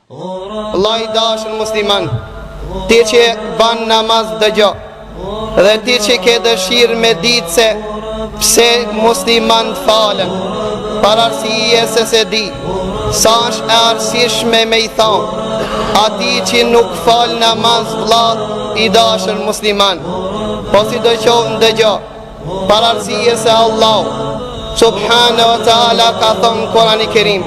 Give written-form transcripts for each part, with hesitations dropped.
Vllai i dashur musliman, ti që ban namaz dëgjo, dhe ti që ke dëshirë me ditë se pse musliman falen, para arsye se di sa është e arsyeshme me i thonë ati që nuk fal namaz, vlla i dashur musliman, po si do qovë ndëgjo, para arsye se Allah subhanahu wa ta'ala ka thonë në Kur'an i Kerim: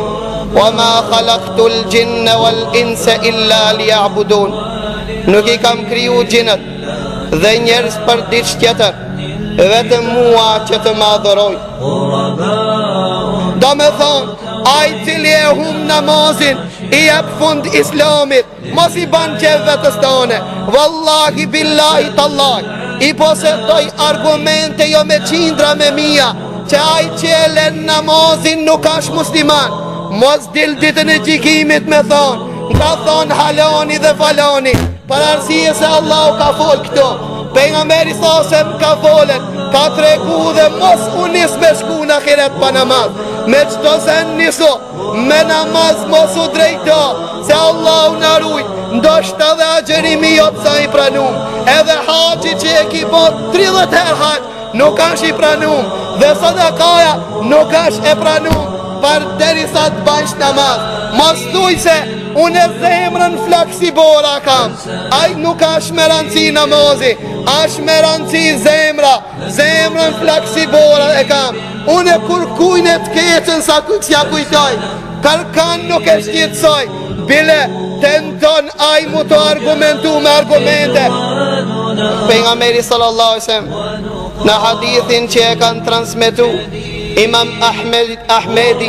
وَمَا خَلَقْتُ الْجِنَّ وَالْإِنسَ إِلَّا لِيَعْبُدُونَ. Nuk i kam kriju gjinët dhe njerëz për diçka tjetër, vetëm mua që të më adhurojnë. Do me thonë, ai cili e hum namazin i jep fund islamit, mos i ban qef vetës tone. Wallahi billahi tallahi, i posedoj argumente jo me qindra me mia, që ai që e len namazin nuk është musliman. Mos dil ditën e gjikimit me thonë, ka thonë halani dhe falani, për arsye se Allah ka fol këto. Pejgamberi sasem ka folen, ka tregu dhe mos unis me shku në ahiret pa namaz. Me qëto se niso, me namaz mos u drejto, se Allah u naruj, ndoshta dhe agjerimi jo pësa i pranum. Edhe haqi që e ki bot 30 her haq, nuk është i pranum, dhe sadakaja nuk është e pranum, për deri sa të bajsh namaz. Mos thuj se unë e zemrën flaksibora kam, aj nuk është me rëndësi namazi, është me rëndësi zemra, zemrën flaksibora e kam. Unë e kur kujnë e të keqen sa kujtësja kujtoj, kërkan nuk e shqitsoj, bile tenton aj mu të argumentu me argumente. Pejgamberi sallallahu alaihi wasallam në hadithin që e kanë transmetu Imam Ahmedi,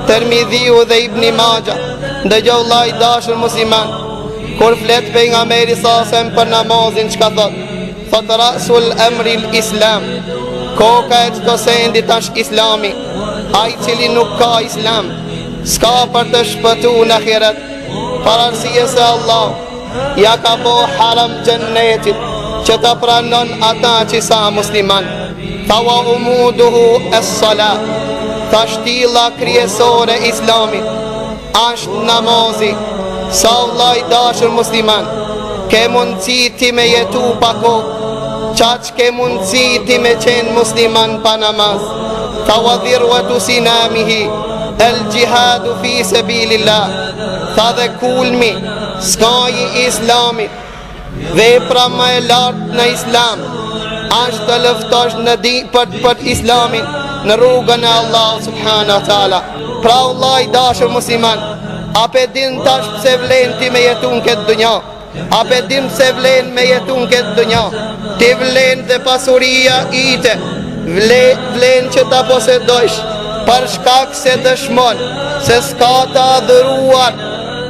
Tirmidhiu dhe Ibn Majah, ndëgjoj vllai i dashur musliman, kur flet pejgamberi sallallahu alaihi wasallam për namazin, çka thot? Thot rasul amri islam, koka e çdo sendi tash islami. Ai cili nuk ka islam, s'ka për të shpëtuar në ahiret, para arsye se Allah ja ka bo haram xhennetit, që ta pranon ata që sa musliman. Tha wa umuduhu es-salat, tha shtilla kryesore islamit është namazi. Sa vllai i dashur musliman, ke mundësi ti me jetu pa kohë, qaq ke mundësi ti me qenë musliman pa namaz. Tha wa dhirwatu sinamihi el gjihadu fi sabilillah, tha dhe kulmi skaji islamit, vepra më e lartë në islam është të lëftosh në për islamin në rrugën e Allah subhanahu wa ta'ala. Pra vllai i dashur musliman, a pe din tash pse vlen ti me jetu në këtë dunja? A pe din pse vlen me jetu në këtë dunja? Ti vlen dhe pasuria ite, vlen që ta posedojsh, për shkak se dëshmon se s'ka të adhuruar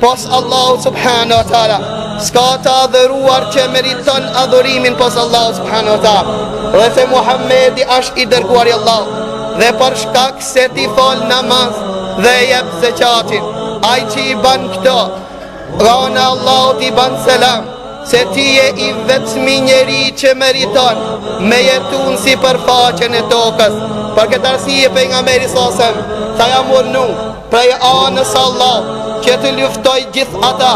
pos Allah subhanahu wa ta'ala, s'ka të adhuruar që meriton adhurimin pos Allah subhanahu wa ta'ala, dhe se Muhammedi është i dërguar i Allah, dhe për shkak se ti fal namaz dhe jep zekatin, ai që i ban këto, rana Allah ti ban selam, se ti je i vetëmi njeri që meriton me jetun si përfaqen e tokës. Për këtë arsye pejgamberi sasem tha jam urnu prej anës Allah që të luftoj gjithë ata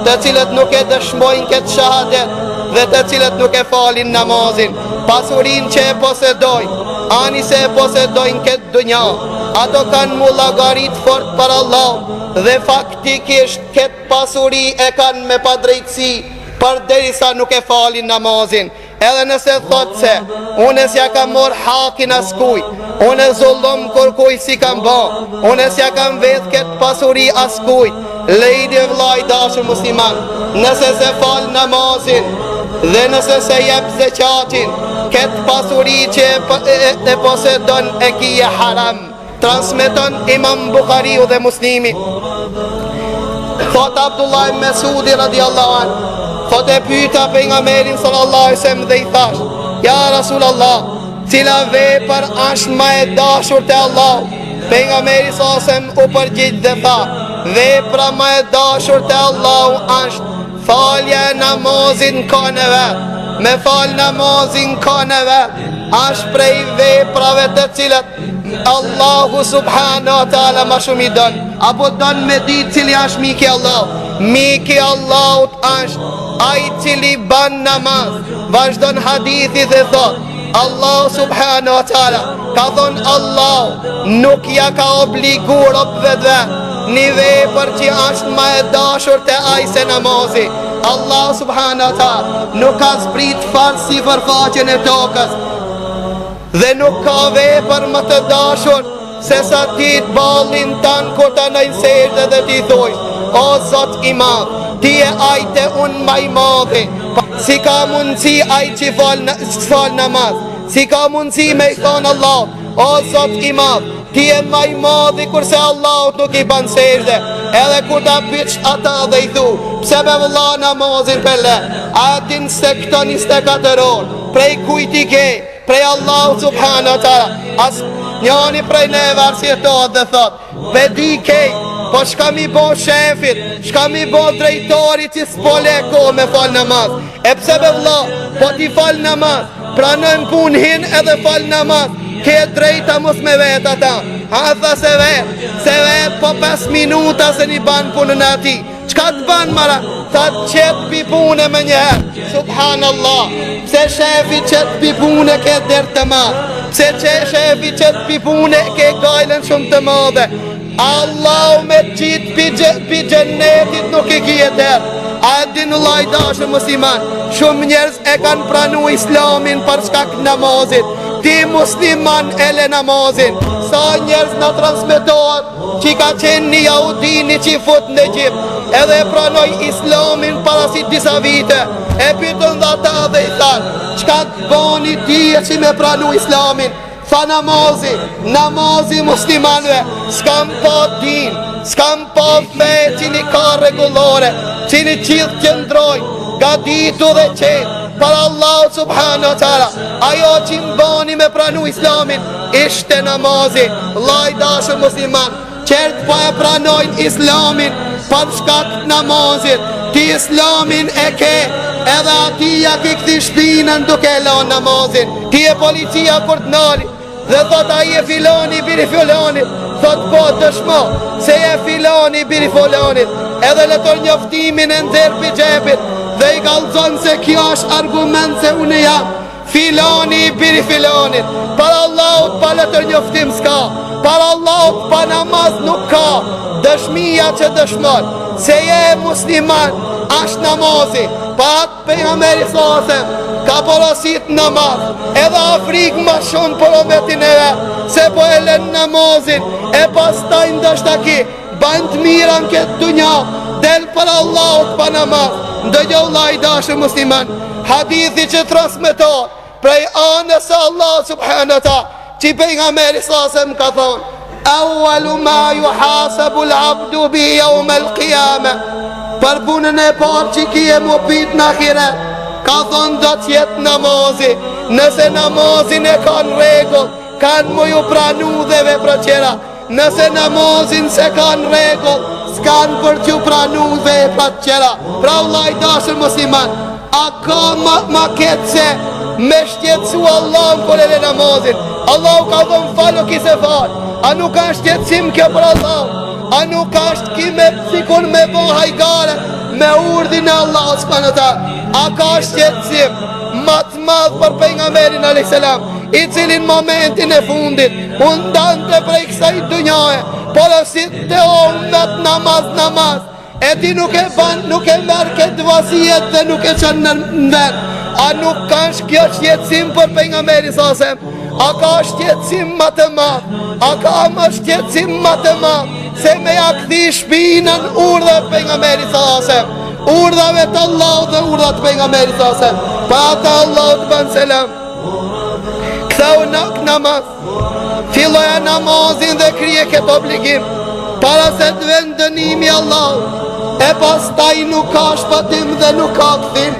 të cilët nuk e dëshmojnë këtë shahadet dhe të cilët nuk e falin namazin. Pasurin që e posedojnë, ani se e posedojnë këtë dunja, ato kanë mu llogarit fort për Allah, dhe faktikisht këtë pasuri e kanë me padrejtësi për derisa nuk e falin namazin. Edhe nëse thot se unë s'ja kam mor hakin askuj, unë zullum kur kuj si kam ba, unë s'ja kam vedh këtë pasuri askuj, lejdi vllai i dashur musliman, nëse se fal namazin dhe nëse se jep zekatin, këtë pasuri që e posedon e kije haram. Transmeton Imam Bukhariu dhe Muslimi. Thot Abdullah ibn Mesudi radiallahu anhu, thot e pyeta pejgamberin sallallahu alaihi wasallam dhe i thash: ja Rasulallah, cila vepër është më e dashur te Allah? Pejgamberi sallallahu alaihi wasallam u përgjigj dhe tha: vepra më e dashur te Allah është falja e namazin ka në vet. Me fal namazin ka në vet është prej veprave të cilat Allahu subhanahu wa taala ma shumë i don. Apo don me ditë cili është miki Allah. Miki Allahut është ai cili ban namaz. Vazhdon hadithi dhe thot Allah subhanahu wa taala ka thon Allah nuk ja ka obliguar robëve një vepër që është më e dashur te ai se namazi. Allah subhanahu wa taala nuk ka zbrit fare sipërfaqen e tokës dhe nuk ka vepër më të dashur se sa ti të ballin tan kur ta ndajnë sejdë dhe ti thoj o Zot i madh, ti e ajte unë ma i madhi. Si ka mundësi aj që fal namaz, si ka mundësi me i thonë Allah o Zot i madh, ti e ma i madhi kurse Allah nuk i ban sejdë. Edhe kur ta pyç ata dhe i thu pse me vëlla namazin për le, a din se këto 24 orë prej kujt i ke? Prej Allah subhanahu wa taala. As njani prej neve arsjetohet dhe thot be di kej, po shka mi bo shefit, shka mi bo drejtori që s'pole ko me fal namaz. E pse be vlla, po ti fal namaz, pranën pun hin edhe fal namaz, ke drejta mos me vet ata. Ha tha se vet po 5 minuta se një ban punën ati. Qka të ban mara? Tha qëtë pi pune me njëherë. Subhanallah. Pse shefi qëtë pi pune ke dërë të madhe? Pse shefi qëtë pi pune ke gajlen shumë të madhe? Allah me qitë pi gjennetit nuk i kje dërë. A e dinu lajdashë musliman, shumë njerëz e kanë pranu islamin për shkak namazit. Ti musliman e le namazin. Sa njerëz në transmitohet që ka qenë një jahudini që i fut në Egjipt edhe e pranoj islamin parasit disa vite. E pytën dhe ata dhe i thanë, qka të boni ti e që me pranu islamin? Tha namazi muslimanve, s'kam pa din, s'kam pa fe që një ka regulore, që një qithë qëndrojnë, ga ditu dhe qenë, për Allah subhanahu wa taala. Ajo që mbani me pranu islamin, ishte namazi. Lajdashë musliman, qertë pa e pranojnë islamin, për shkak namazit. Ti islamin e ke, edhe ati ja ki këti shpinën duke e lanë namazin. Ti e policia kur të nali, dhe thot a i e filoni biri filonit, thot po dëshmo, se e filoni biri filonit, edhe letor njoftimin e ndërë për gjepit, dhe i kalzon se kjo është argument se unë jam filoni biri filonit. Para Allahut pa letër njoftim s'ka, para Allahut pa namaz nuk ka. Dëshmia që dëshmon se je musliman është namazi. Pa atë pejgamberi sasem ka porosit namaz, edhe Afrikë ma shumë porometin e ve, se po e len namazin, e pas taj ndështë aki bandë mira në këtë dunja, del për Allahut pa namaz. Ndëgjoh lajdashë musliman, hadithi që transmetohet prej anës Allah subhanahu wa taala, që pejgamberi sasem ka thonë awwalu ma yuhasabu al-abdu bi yawm al-qiyamah, për punën e parë që kje mu pit në ahiret, ka thonë do t'jetë namazi. Nëse namazin e kanë regull, kanë mu ju pranu dhe vepra qera. Nëse namazin se kanë regull, s'kanë për t'ju pranu dhe vepra qera. Pra Allah i dashër musliman, a ka ma ketë se me shtjetësu Allah në kër e namazin. Allah ka thonë falu kise falë, a nuk ka shtjetësim kjo për Allah, a nuk ashtë kime sikun me bo hajgare me urdhin e Allah subhanahu wa taala. A ka shqetësim matë madhë për pejgamberin alayhis salam, i cilin momentin e fundit undante prej kësaj dunjaje, porosit të ummet namaz, e ti nuk e ban, nuk e merë këtë vasijet dhe nuk e qanë në vend. A nuk ka kjo shqetësim për pejgamberin sasem? A ka shqetësim më të madh? A ka më shqetësim më të madh se me ja këthi shpinën urdhët pejgamberit sasem, urdhave të Allah dhe urdhët pejgamberit sasem? Pa ata Allah të banë selam, këthau në namaz, filloja namazin dhe krije këtë obligim, para se të vend dënimi Allah, e pas taj nuk ka shpatim dhe nuk ka këthim.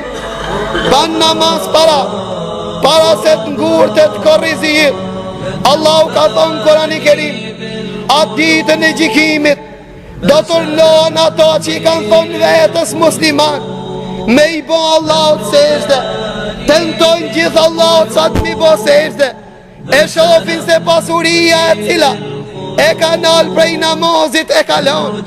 Ban namaz para se të ngurë të korrizijit. Allahu ka thonë Kurani Kerim, atë ditën e gjikimit do të urlohen ato që i kanë thonë vetës musliman me i bo Allahut sejdë, tentojnë gjithë Allahut sa të mi bo sejdë, e shofin se pasuria e cila e ka nal prej namazit e kalon.